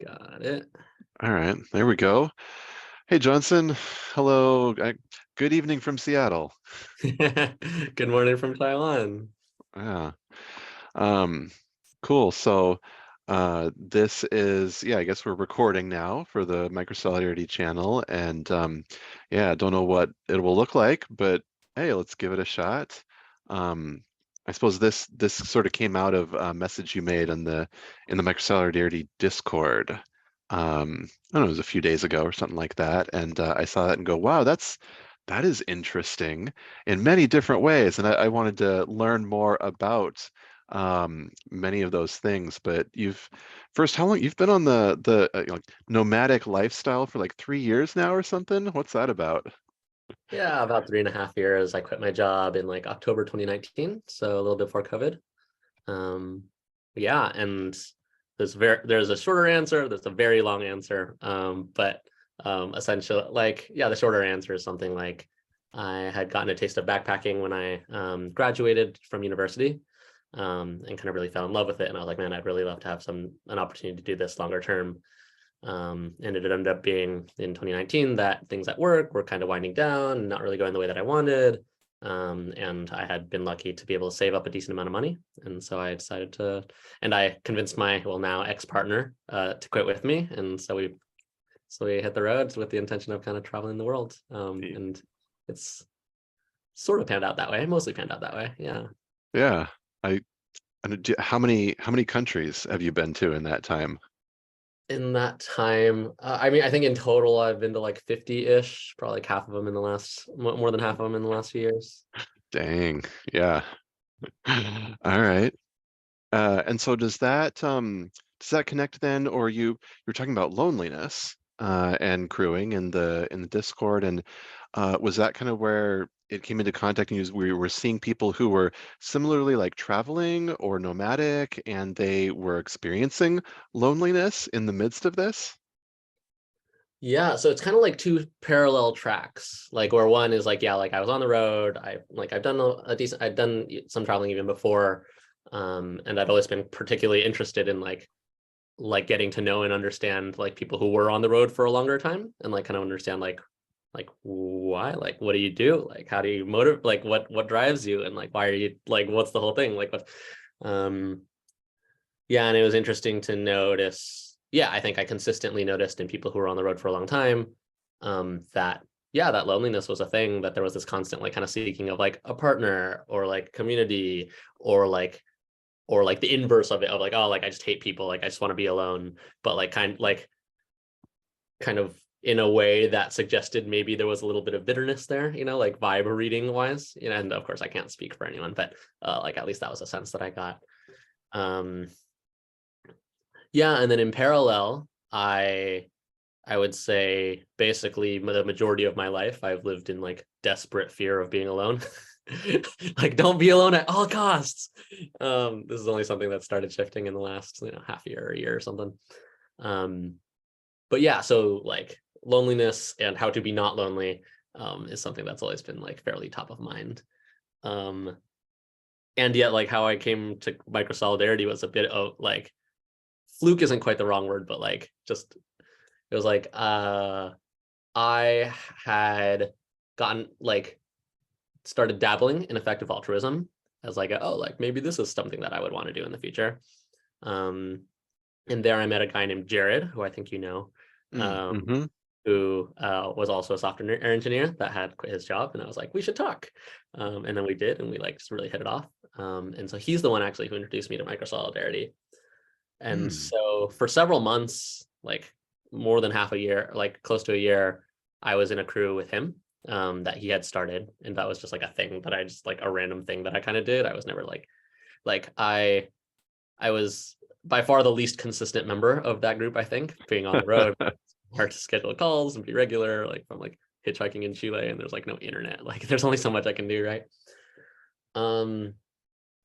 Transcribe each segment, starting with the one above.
Got it. All right, there we go. Hey, Johnson. Hello. Good evening from Seattle. Good morning from Taiwan. Yeah. Um, cool. So, this is, yeah, I guess we're recording now for the Microsolidarity channel, and yeah, don't know what it will look like, but hey, let's give it a shot. Um, I suppose this sort of came out of a message you made in the Microsolidarity Discord. I don't know, it was a few days ago or something like that, and I saw that and go, wow, that is interesting in many different ways, and I wanted to learn more about many of those things. But how long you've been on the like nomadic lifestyle for like 3 years now or something? What's that about? Yeah, about 3.5 years. I quit my job in like October 2019, so a little bit before COVID. Um, yeah, and there's a shorter answer, there's a very long answer. But essentially, like, yeah, the shorter answer is something like I had gotten a taste of backpacking when I graduated from university, and kind of really fell in love with it. And I was like, man, I'd really love to have an opportunity to do this longer term. And it ended up being in 2019 that things at work were kind of winding down and not really going the way that I wanted. And I had been lucky to be able to save up a decent amount of money. And so I decided and I convinced my, well, now ex-partner to quit with me. And so we hit the road with the intention of kind of traveling the world. And it's sort of panned out that way, mostly panned out that way. Yeah. Yeah. I how many countries have you been to in that time? In that time, I mean, I think in total I've been to like 50-ish, probably like half of them in the last, more than half of them in the last few years. Dang. Yeah. All right. And so does that connect then, or you're talking about loneliness and crewing in the Discord, and was that kind of where it came into contact and we were seeing people who were similarly like traveling or nomadic and they were experiencing loneliness in the midst of this? Yeah, so it's kind of like two parallel tracks, like where one is like, yeah, like I was on the road. I've done I've done some traveling even before. And I've always been particularly interested in like getting to know and understand like people who were on the road for a longer time and like kind of understand like why, like what do you do, like how do you motivate, like what drives you, and like why are you, like what's the whole thing, like what. um yeah, and it was interesting to notice. Yeah, I think I consistently noticed in people who were on the road for a long time, that yeah, that loneliness was a thing, that there was this constant like kind of seeking of like a partner or like community, or like the inverse of it, of like, oh, like I just hate people, like I just want to be alone. But like kind of in a way that suggested maybe there was a little bit of bitterness there, like vibe reading wise, and of course I can't speak for anyone, but like at least that was a sense that I got. um yeah, and then in parallel, I would say basically the majority of my life I've lived in like desperate fear of being alone. Like, don't be alone at all costs. This is only something that started shifting in the last half year or a year or something. um but yeah, so like loneliness and how to be not lonely is something that's always been like fairly top of mind. um and yet, like, how I came to microsolidarity was a bit of like, fluke isn't quite the wrong word, but like just, it was like I had gotten like started dabbling in effective altruism as like oh, like maybe this is something that I would want to do in the future. um and there I met a guy named Jared, who I think um Mm-hmm. who was also a software engineer that had quit his job, and I was like, we should talk. And then we did, and we like just really hit it off. And so he's the one actually who introduced me to microsolidarity. And Mm. so for several months, like more than half a year, like close to a year, I was in a crew with him that he had started. And that was just like a thing that I just, like a random thing that I kind of did. I was never like I was by far the least consistent member of that group, I think, being on the road, hard to schedule calls and be regular, like from like hitchhiking in Chile, and there's like no internet. Like there's only so much I can do, right? Um,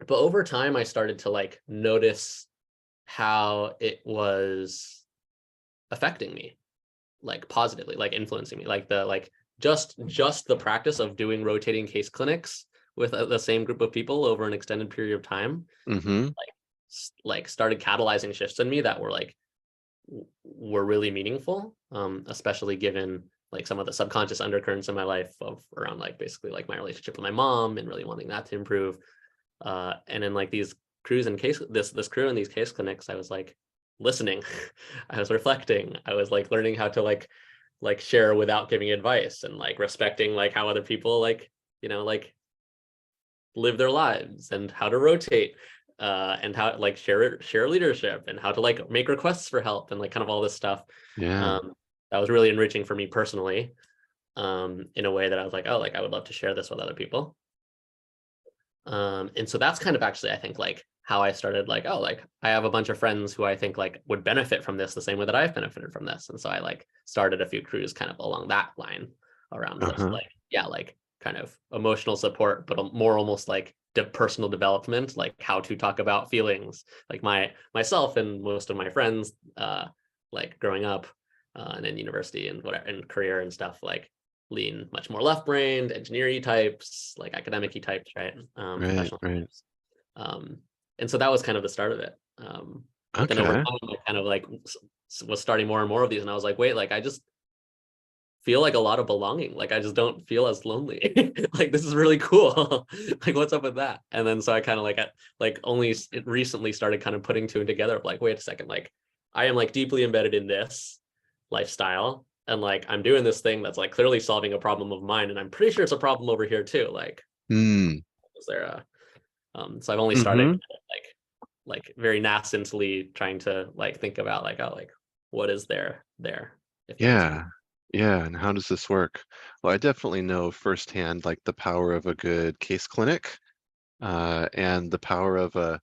but over time I started to like notice how it was affecting me, like positively, like influencing me, like just the practice of doing rotating case clinics with the same group of people over an extended period of time, Mm-hmm. like started catalyzing shifts in me that were like were really meaningful, especially given like some of the subconscious undercurrents in my life of around like basically like my relationship with my mom and really wanting that to improve. And in like these crews and case this crew and these case clinics, I was like listening, I was reflecting, I was like learning how to like share without giving advice, and like respecting like how other people like, like live their lives, and how to rotate, and how like share leadership, and how to like make requests for help, and like kind of all this stuff. Yeah. That was really enriching for me personally, in a way that I was like, oh, like I would love to share this with other people. And so that's kind of actually, I think, like how I started, like, oh, like I have a bunch of friends who I think like would benefit from this the same way that I've benefited from this. And so I like started a few crews kind of along that line around just Uh-huh. like, yeah, like kind of emotional support, but more almost like personal development, like how to talk about feelings. Like myself and most of my friends, like growing up, and in university and whatever and career and stuff, like lean much more left-brained, engineering types, like academic types, right? Right, Professional right. types. And so that was kind of the start of it. But then over Okay. time, I kind of like was starting more and more of these, and I was like, wait, like I just feel like a lot of belonging. Like I just don't feel as lonely. Like this is really cool. Like what's up with that? And then so I kind of like only recently started kind of putting two and together of like, wait a second, like I am like deeply embedded in this lifestyle, and like I'm doing this thing that's like clearly solving a problem of mine, and I'm pretty sure it's a problem over here too. Like, Hmm. is there a so I've only started Mm-hmm. like very nascently trying to like think about like, oh, like what is there if there is any. Yeah. Yeah. And how does this work? Well, I definitely know firsthand like the power of a good case clinic, and the power of I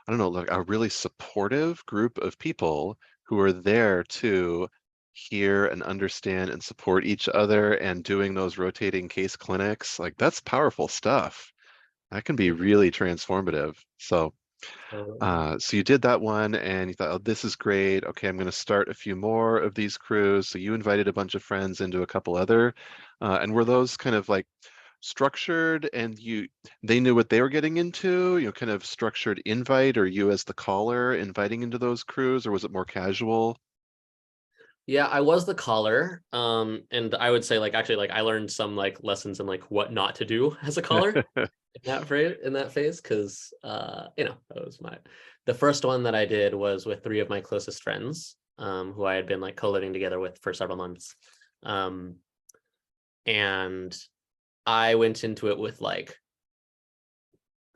don't know, like a really supportive group of people who are there to hear and understand and support each other, and doing those rotating case clinics. Like that's powerful stuff. That can be really transformative. So So so you did that one and you thought, oh, this is great. Okay, I'm going to start a few more of these crews. So you invited a bunch of friends into a couple other, and were those kind of like structured, and they knew what they were getting into, kind of structured invite, or you as the caller inviting into those crews, or was it more casual? yeah, I was the caller. And I would say like actually like I learned some like lessons in like what not to do as a caller in that phase, because that was the first one that I did was with three of my closest friends, who I had been like co-living together with for several months. Um, and I went into it with like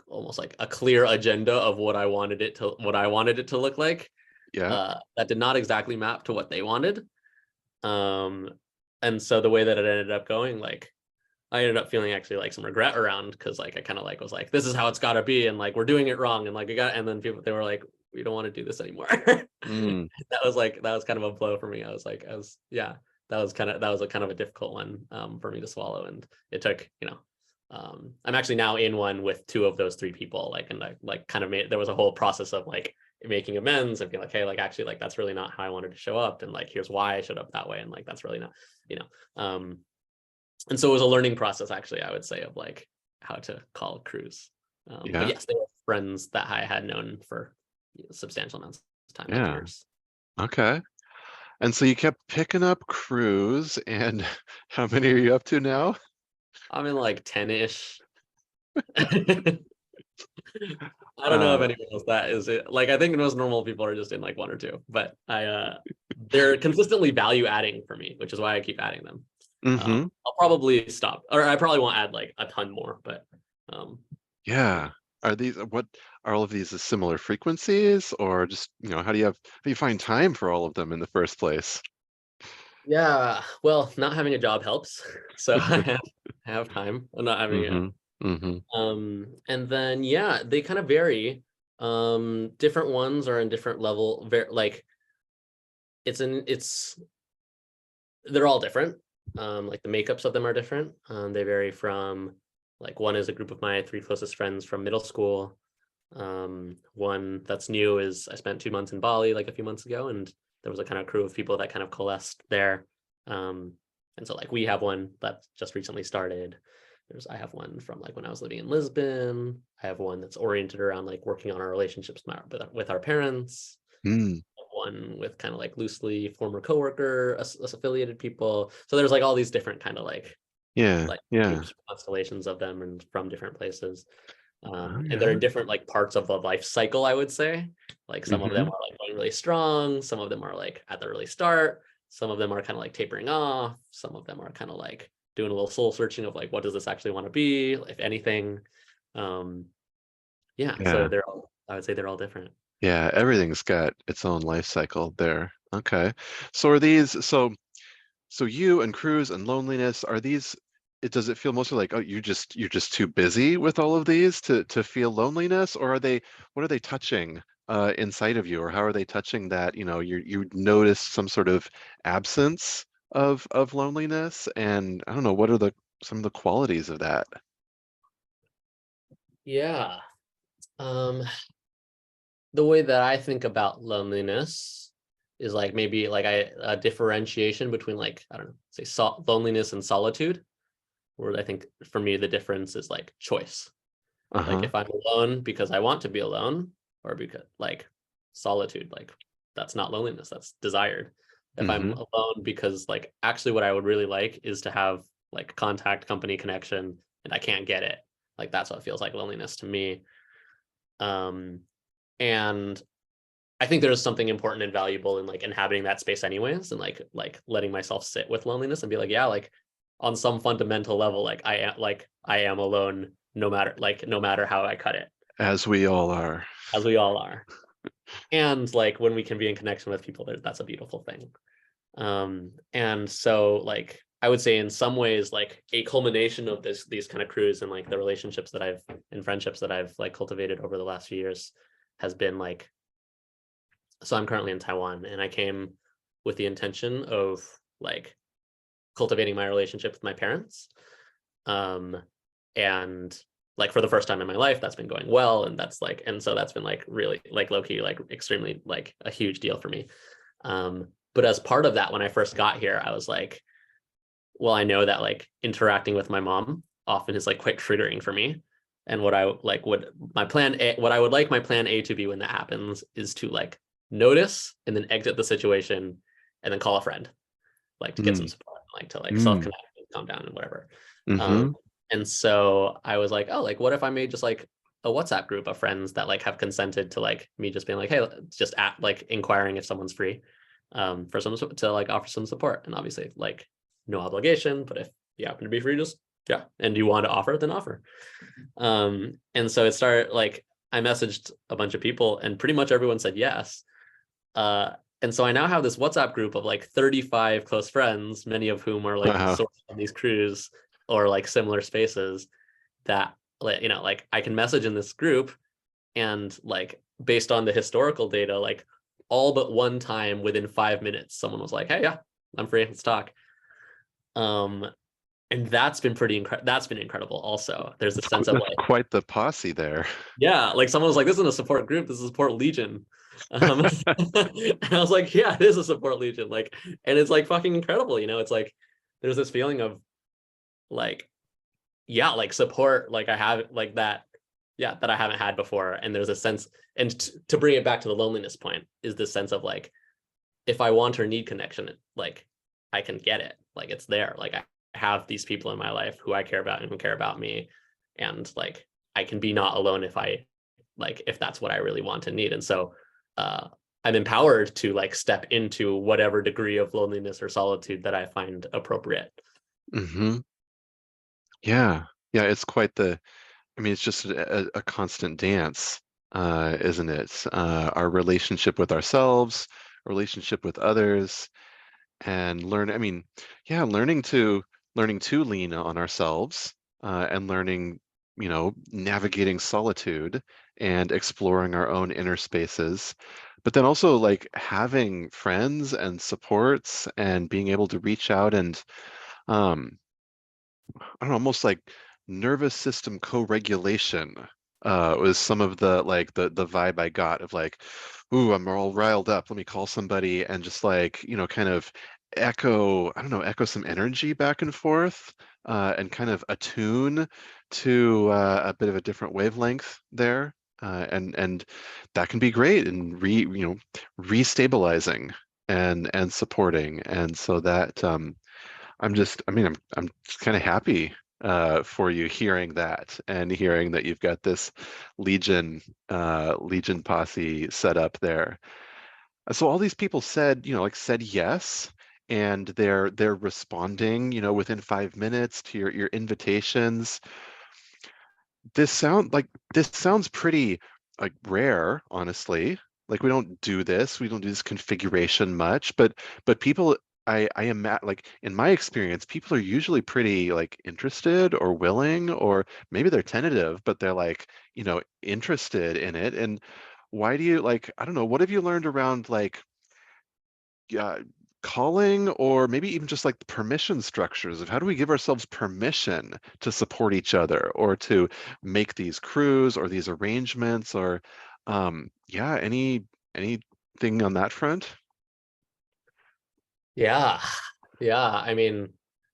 almost like a clear agenda of what I wanted it to look like. Yeah. That did not exactly map to what they wanted. Um, and so the way that it ended up going, like I ended up feeling actually like some regret around, because like I kind of like was like, this is how it's got to be, and like we're doing it wrong, and like and then people, they were like, we don't want to do this anymore. Mm, That was kind of a blow for me. Yeah, that was a kind of a difficult one, for me to swallow, and it took, I'm actually now in one with two of those three people, like, and I like kind of made, there was a whole process of like making amends and being like, hey, like actually like that's really not how I wanted to show up, and like here's why I showed up that way, and like that's really not, you know um and so it was a learning process, actually, I would say, of like how to call crews. But yeah. yes, they were friends that I had known for substantial amounts of time, like Yeah. years. Okay. And so you kept picking up crews, and how many are you up to now? I'm in like 10-ish. I don't know if Uh, anyone else that is it. Like I think most normal people are just in like one or two, but they're consistently value adding for me, which is why I keep adding them. mm-hmm. I'll probably stop, or I probably won't add like a ton more, but um, Yeah. What are all of these similar frequencies, or just, how do you find time for all of them in the first place? yeah, well, not having a job helps. So I have time. I'm not having it. Mm-hmm. Mm-hmm. And then yeah, they kind of vary. Different ones are in different level. Like it's they're all different. Like the makeups of them are different. They vary from like one is a group of my three closest friends from middle school. One that's new is I spent 2 months in Bali like a few months ago, and there was a kind of crew of people that kind of coalesced there. And so like we have one that just recently started. I have one from like when I was living in Lisbon. I have one that's oriented around like working on our relationships with our parents. Mm. one with kind of like loosely former coworker affiliated people. So there's like all these different kind of Yeah. like Yeah. groups, constellations of them and from different places. Oh, And they're yeah. in different like parts of the life cycle, I would say. Like some of them Mm-hmm. are like going really strong, some of them are like at the early start, some of them are kind of like tapering off, some of them are kind of like doing a little soul searching of like what does this actually want to be, if anything. Um, yeah, so Yeah. they're all, I would say they're all different. Yeah. Everything's got its own life cycle there. Okay. So are these so you and cruise and loneliness, are these does it feel mostly like, oh, you're just too busy with all of these to feel loneliness, or are they what are they touching inside of you, or how are they touching that, you notice some sort of absence of loneliness, and I don't know, what are the some of the qualities of that? Yeah. Um, the way that I think about loneliness is like maybe like a differentiation between like, I don't know, say loneliness and solitude, where I think for me the difference is like choice. Like Uh-huh. if I'm alone because I want to be alone, or because like solitude, like that's not loneliness, that's desired. If I'm Mm-hmm. alone because like actually what I would really like is to have like contact, company, connection, and I can't get it. Like that's what feels like loneliness to me. Um, and I think there's something important and valuable in like inhabiting that space anyways, and like letting myself sit with loneliness and be like, yeah, like on some fundamental level, like I am alone no matter how I cut it, As we all are. as we all are. And like when we can be in connection with people, that's a beautiful thing. And so like I would say in some ways, like a culmination of these kind of crews and like the relationships that I've and friendships that I've like cultivated over the last few years has been like, so I'm currently in Taiwan and I came with the intention of like cultivating my relationship with my parents. Um, and like for the first time in my life, that's been going well. And that's like, and so that's been like really like low key, like extremely like a huge deal for me. But as part of that, when I first got here, I was like, well, I know that like interacting with my mom often is like quite triggering for me. And what I like would my plan A, what I would like my plan A to be when that happens is to like notice and then exit the situation and then call a friend, like to get some Mm. support, like to like Mm. self-connect and calm down and whatever. Um, Mm-hmm. and so I was like, oh, like what if I made just like a WhatsApp group of friends that like have consented to like me just being like, hey, just at like inquiring if someone's free, for some to like offer some support. And obviously like no obligation, but if you happen to be free, just yeah. And you want to offer, then offer. And so it started like I messaged a bunch of people and pretty much everyone said yes. Uh, and so I now have this WhatsApp group of like 35 close friends, many of whom are like Wow. sourced on these crews or like similar spaces that like I can message in this group and like based on the historical data, like all but one time within 5 minutes, someone was like, hey, yeah, I'm free, let's talk. Um, and that's been that's been incredible also. There's a sense of That's like, quite the posse there. yeah, like someone was like, this isn't a support group, this is a support legion. And I was like, yeah, it is a support legion. Like, and it's like fucking incredible, it's like there's this feeling of like, yeah, like support, like I have like that, yeah, that I haven't had before. And there's a sense, and to bring it back to the loneliness point, is this sense of like, if I want or need connection, like I can get it. Like it's there. Like I have these people in my life who I care about and who care about me. And like I can be not alone if that's what I really want and need. And so uh I'm empowered to like step into whatever degree of loneliness or solitude that I find appropriate. Mm-hmm. Yeah. Yeah, it's quite the, I mean, it's just a constant dance, isn't it? Our relationship with ourselves, relationship with others, and I mean, yeah, learning to lean on ourselves, and learning, navigating solitude and exploring our own inner spaces. But then also like having friends and supports and being able to reach out and um I don't know, almost like nervous system co-regulation was some of the like the vibe I got of like, ooh, I'm all riled up. Let me call somebody and just like, kind of I don't know, echo some energy back and forth, and kind of attune to a bit of a different wavelength there. and that can be great and restabilizing and supporting. And so that I'm just kind of happy for you hearing that and hearing that you've got this Legion posse set up there. So all these people said, said yes, and they're responding, within 5 minutes to your invitations. This sounds pretty like rare, honestly. Like we don't do this configuration much, but people I am like in my experience, people are usually pretty like interested or willing, or maybe they're tentative, but they're like, interested in it. And why do you like, I don't know, what have you learned around like uh, calling, or maybe even just like the permission structures of how do we give ourselves permission to support each other or to make these crews or these arrangements, or yeah, anything on that front? Yeah. Yeah. I mean,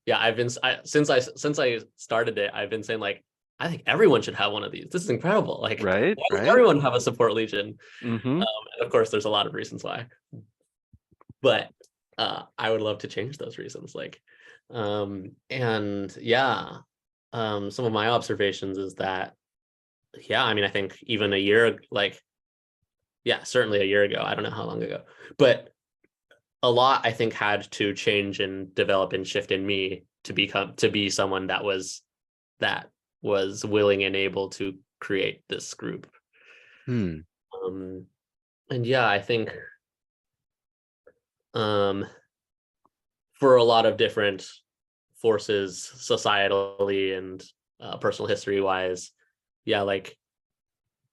yeah, since I started it, I've been saying like, I think everyone should have one of these. This is incredible. Like, Right, why does right. everyone have a support legion? Mm-hmm. And of course, there's a lot of reasons why, but I would love to change those reasons. Like, and yeah, some of my observations is that, yeah, I mean, I think even a year, like, yeah, certainly a year ago, I don't know how long ago, but a lot I think had to change and develop and shift in me to be someone that was willing and able to create this group. Hmm. Um, and yeah, I think um, for a lot of different forces, societally and personal history wise, yeah, like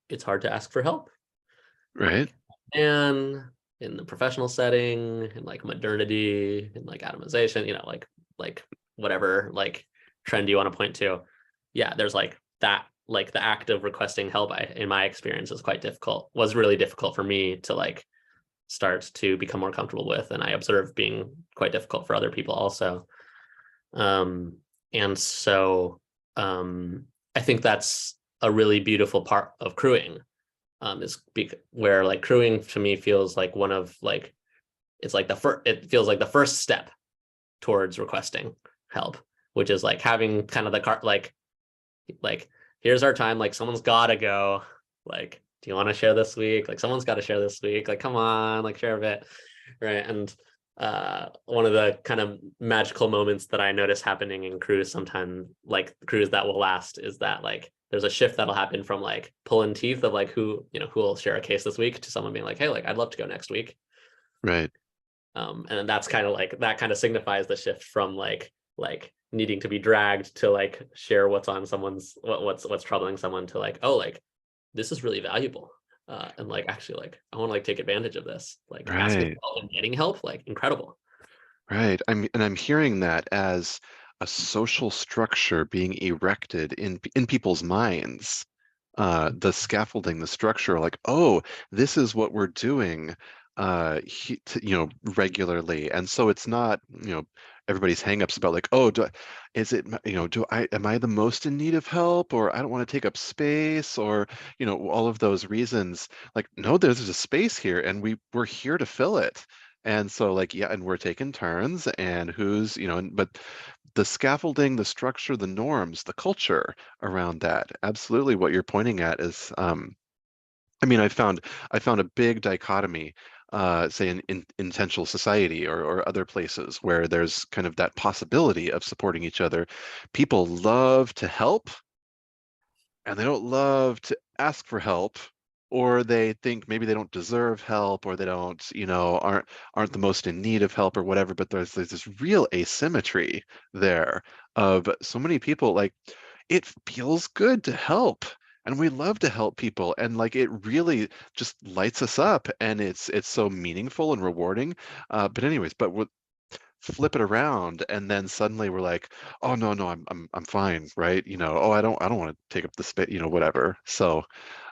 it's hard to ask for help. Right. Like, and in the professional setting, in like modernity, in like atomization, like whatever like trend you want to point to. Yeah, there's like that, like the act of requesting help, in my experience, is quite difficult. Was really difficult for me to like start to become more comfortable with, and I observe being quite difficult for other people also. Um, and so I think that's a really beautiful part of crewing, where like crewing to me feels like one of like it's like the first it feels like the first step towards requesting help, which is like having kind of the cart like here's our time, like someone's gotta go, like do you want to share this week, like someone's got to share this week, like come on, like share a bit, right? And one of the kind of magical moments that I notice happening in crews sometimes, like crews that will last, is that like there's a shift that'll happen from like pulling teeth of like who will share a case this week to someone being like, hey, like I'd love to go next week. Right. And then that's kind of like that kind of signifies the shift from like needing to be dragged to like share what's on someone's what's troubling someone, to like, oh, like this is really valuable, and like actually like I want to like take advantage of this, like asking Right. for help and getting help, like incredible. Right. I'm hearing that as a social structure being erected in people's minds. The scaffolding, the structure, like, oh, this is what we're doing, regularly. And so it's not, everybody's hangups about like, oh, is it, am I the most in need of help, or I don't want to take up space, or, all of those reasons. Like, no, there's a space here, and we're here to fill it. And so like, yeah, and we're taking turns, and who's, but the scaffolding, the structure, the norms, the culture around that. Absolutely, what you're pointing at is, I mean, I found a big dichotomy, say in intentional society or other places where there's kind of that possibility of supporting each other. People love to help, and they don't love to ask for help, or they think maybe they don't deserve help, or they don't, aren't the most in need of help or whatever. But there's this real asymmetry there of so many people like it feels good to help, and we love to help people, and like it really just lights us up, and it's so meaningful and rewarding. But anyways, but what flip it around, and then suddenly we're like, oh no, no, I'm fine, right? Oh, I don't want to take up the space, whatever.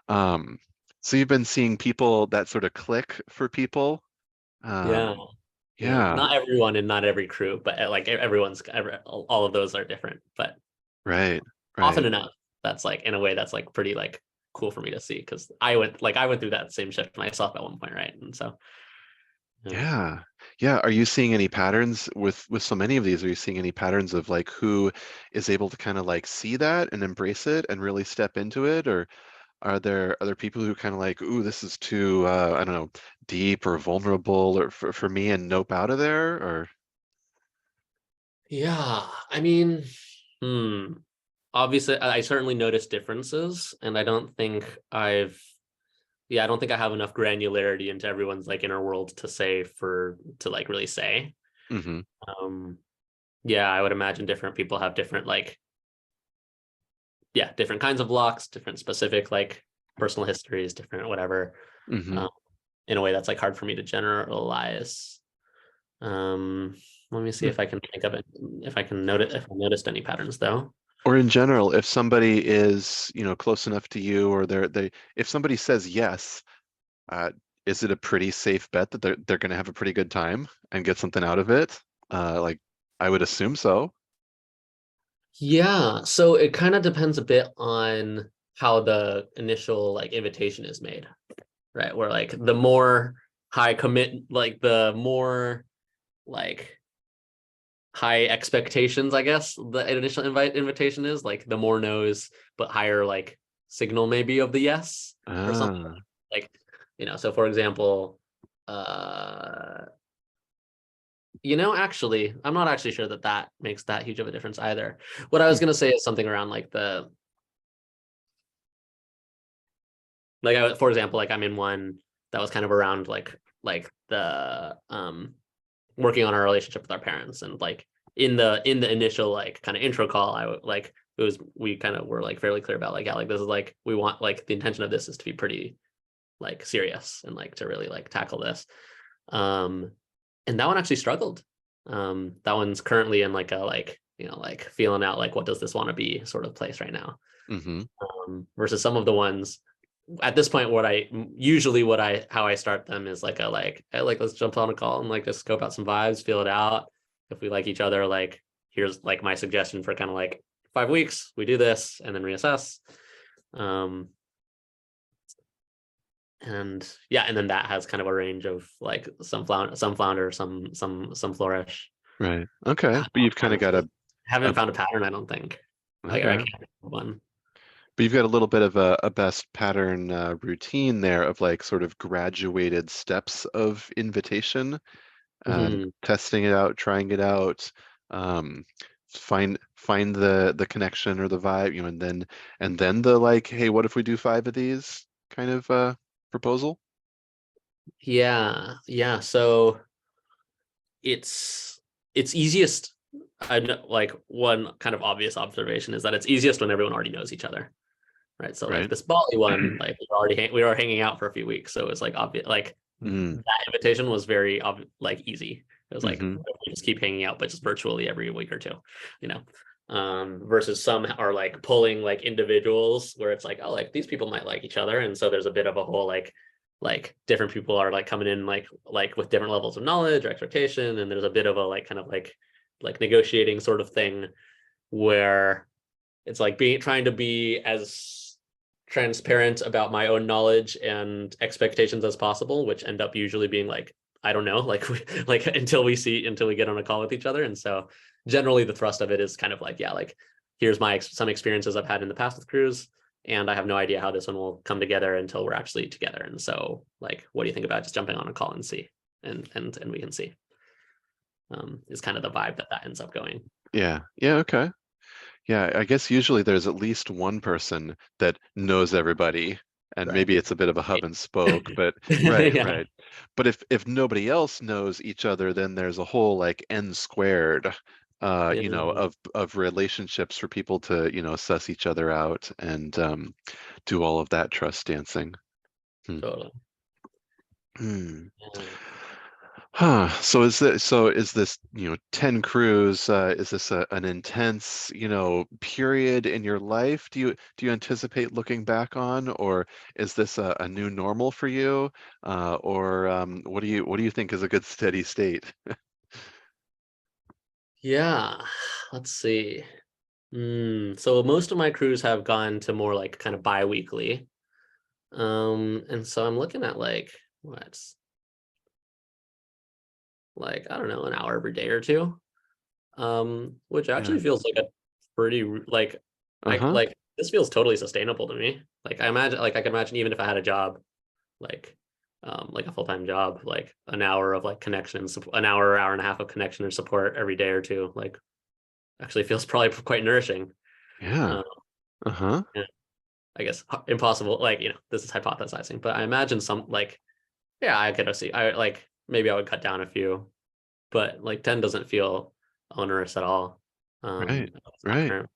Um so you've been seeing people that sort of click for people. Yeah, um yeah, yeah. not everyone and not every crew, but like all of those are different, but Right, often right. enough that's like in a way that's like pretty like cool for me to see because I went through that same shift myself at one point, right? And so yeah. Yeah. Yeah. Are you seeing any patterns with so many of these? Are you seeing any patterns of like who is able to kind of like see that and embrace it and really step into it? Or are there other people who kind of like, ooh, this is too I don't know, deep or vulnerable or for me and nope out of there? Or Yeah, I mean, hmm. Obviously, I certainly noticed differences, and I don't think I have enough granularity into everyone's like inner world to say to like really say. mm-hmm, Um, yeah, I would imagine different people have different like, yeah, different kinds of blocks, different specific like personal histories, different whatever. mm-hmm. Um, in a way that's like hard for me to generalize. Um, Let me see if I can think of it, if I noticed any patterns though. Or in general, if somebody is, close enough to you or if somebody says yes, uh, is it a pretty safe bet that they're going to have a pretty good time and get something out of it? Like I would assume so. Yeah, so it kind of depends a bit on how the initial like invitation is made, right? Where like the more high commit, like the more like high expectations, I guess the initial invitation is like the more no's, but higher like signal maybe of the yes or something Ah, like, so for example, uh, actually, I'm not actually sure that that makes that huge of a difference either. What I hmm, was gonna say is something around for example, like I'm in one that was kind of around like the working on our relationship with our parents, and like in the initial like kind of intro call, we kind of were like fairly clear about like, yeah, like this is like we want like the intention of this is to be pretty like serious and like to really like tackle this. Um and that one actually struggled. That one's currently in like a like like feeling out like what does this want to be sort of place right now. mm-hmm, Versus some of the ones at this point, how I start them is like hey, like let's jump on a call and like just scope out some vibes, feel it out. If we like each other, like here's like my suggestion for kind of like 5 weeks, we do this and then reassess. Um, and yeah, and then that has kind of a range of like some flounder, some flourish. right. Okay. I But you've kind of got haven't a found a pattern, I don't think. Like I okay. can't think of one. But you've got a little bit of a best pattern routine there of like sort of graduated steps of invitation and Mhm. testing it out, trying it out, um, find the connection or the vibe, and then the like, hey, what if we do 5 of these kind of proposal? Yeah, yeah. So it's it's easiest. I know, like one kind of obvious observation is that it's easiest when everyone already knows each other, right? So like Right? this Bali one, like we were hanging out for a few weeks, so it was like obvious. Like Mm, that invitation was very like easy. It was like mm-hmm. we just keep hanging out, but just virtually every week or two, you know. Versus some are like pulling like individuals where it's like, oh, like these people might like each other, and so there's a bit of a whole like different people are like coming in like with different levels of knowledge or expectation, and there's a bit of a like kind of like negotiating sort of thing where it's like trying to be as transparent about my own knowledge and expectations as possible, which end up usually being like, I don't know, like like until we get on a call with each other. And so generally the thrust of it is kind of like, yeah, like here's some experiences I've had in the past with crews, and I have no idea how this one will come together until we're actually together. And so like, what do you think about just jumping on a call and see, and we can see, is kind of the vibe that ends up going. Yeah. Yeah. Okay. Yeah, I guess usually there's at least one person that knows everybody, and Right. maybe it's a bit of a hub and spoke, but right, Yeah. right. But if nobody else knows each other, then there's a whole like n squared, Yeah. of relationships for people to, suss each other out and do all of that trust dancing. Hmm. Totally. Hmm. Yeah. Huh. So is this 10 crews, is this an intense, period in your life? Do you anticipate looking back on, or is this a new normal for you? Or what do you think is a good steady state? Yeah. Let's see. So most of my crews have gone to more like kind of bi-weekly. And so I'm looking at like what, like I don't know, an hour every day or two. Which Yeah. actually feels like a pretty like I Uh-huh. like this feels totally sustainable to me. Like I imagine, like I can imagine even if I had a job, like a full-time job, like an hour of like connection, an hour, hour and a half of connection or support every day or two, like actually feels probably quite nourishing. Yeah. Uh, Uh-huh. yeah, I guess impossible. Like this is hypothesizing, but I imagine some like yeah, I could see. I like maybe I would cut down a few, but like 10 doesn't feel onerous at all. Right. It's not Right. current.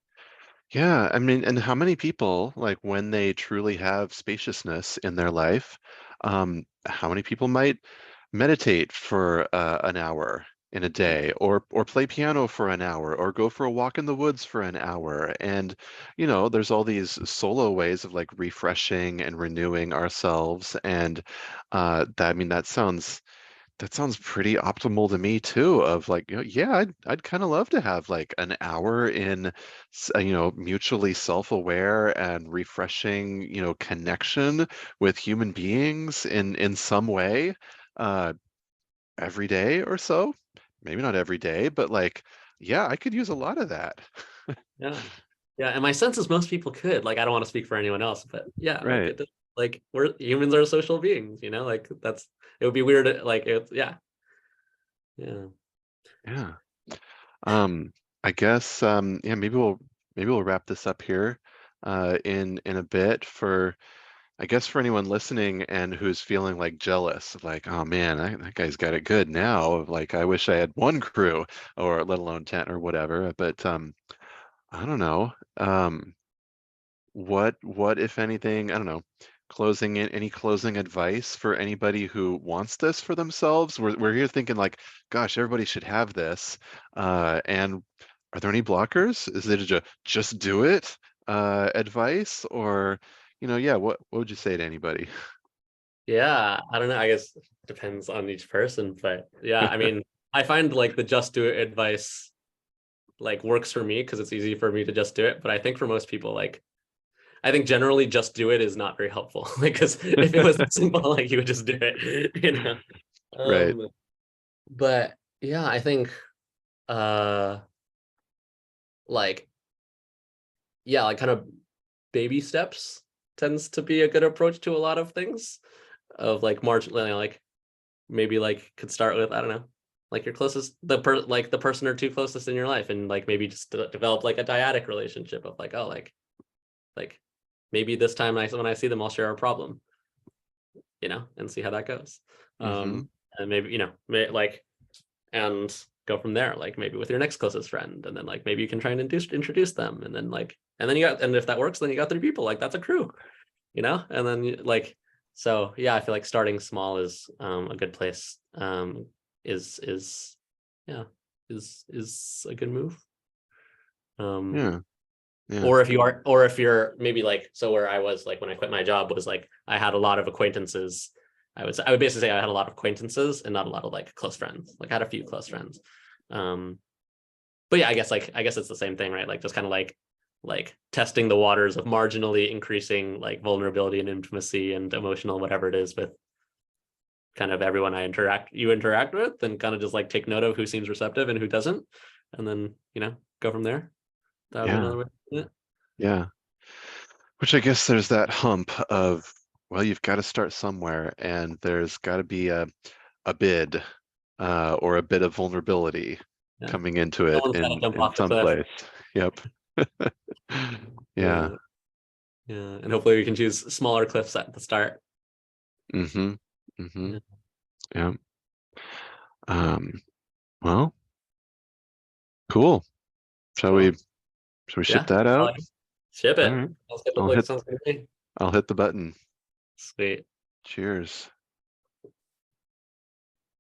Yeah, I mean, and how many people, like when they truly have spaciousness in their life, how many people might meditate for an hour in a Mm. day, or play piano for an hour, or go for a walk in the woods for an hour? And you know, there's all these solo ways of like refreshing and renewing ourselves, and that I mean, that sounds pretty optimal to me too, of like, you know, yeah, I'd kind of love to have like an hour in, you know, mutually self-aware and refreshing, you know, connection with human beings in some way, uh, every day or so. Maybe not every day, but like, yeah, I could use a lot of that. Yeah. Yeah. And my sense is most people could. Like, I don't want to speak for anyone else, but yeah, like Right. like we're humans are social beings, like that's it would be weird. Like it's yeah. Yeah. Yeah. Um, I guess yeah, maybe we'll wrap this up here in a bit for I guess for anyone listening and who's feeling like jealous, of like, oh man, that guy's got it good now. Like, I wish I had one crew, or let alone 10 or whatever. But I don't know. What if anything? I don't know. Closing in any closing advice for anybody who wants this for themselves? We're here thinking like, gosh, everybody should have this. And are there any blockers? Is it a just do it advice, or yeah, what would you say to anybody? Yeah. I don't know. I guess depends on each person, but yeah, I mean, I find like the just do it advice like works for me because it's easy for me to just do it. But I think for most people, like I think generally just do it is not very helpful. Like, because if it was simple, like you would just do it, Right. Um, but yeah, I think uh like yeah, like kind of baby steps tends to be a good approach to a lot of things of like marginally like maybe like could start with I don't know like your closest like the person or two closest in your life and like maybe just develop like a dyadic relationship of like oh like maybe this time when I see them I'll share a problem and see how that goes Mm-hmm. and maybe like and go from there like maybe with your next closest friend and then like maybe you can try and introduce them and then like and then if that works then you got three people like that's a crew and then like so yeah I feel like starting small is a good place is yeah is a good move um Yeah. Yeah. or if you're maybe like so where I was like when I quit my job was like I had a lot of acquaintances I would basically say I had a lot of acquaintances and not a lot of like close friends like I had a few close friends um but yeah I guess it's the same thing right like just kind of like testing the waters of marginally increasing like vulnerability and intimacy and emotional whatever it is with kind of everyone you interact with and kind of just like take note of who seems receptive and who doesn't and then go from there. That would be Yeah. another way to do it. Yeah. Which I guess there's that hump of, well, you've got to start somewhere, and there's got to be a bid, or a bit of vulnerability Yeah, coming into it someone's got to in jump off the some cliff. place. Yep. Yeah. Yeah, yeah, and hopefully we can choose smaller cliffs at the start. Mm-hmm. Mm-hmm. Yeah, Yeah. Um, well, cool. Shall we cool. shall we ship Yeah, that I out? like it. Ship All it. right. Sounds good. I'll Like hit sounds good to me. I'll hit the button. Sweet. Cheers.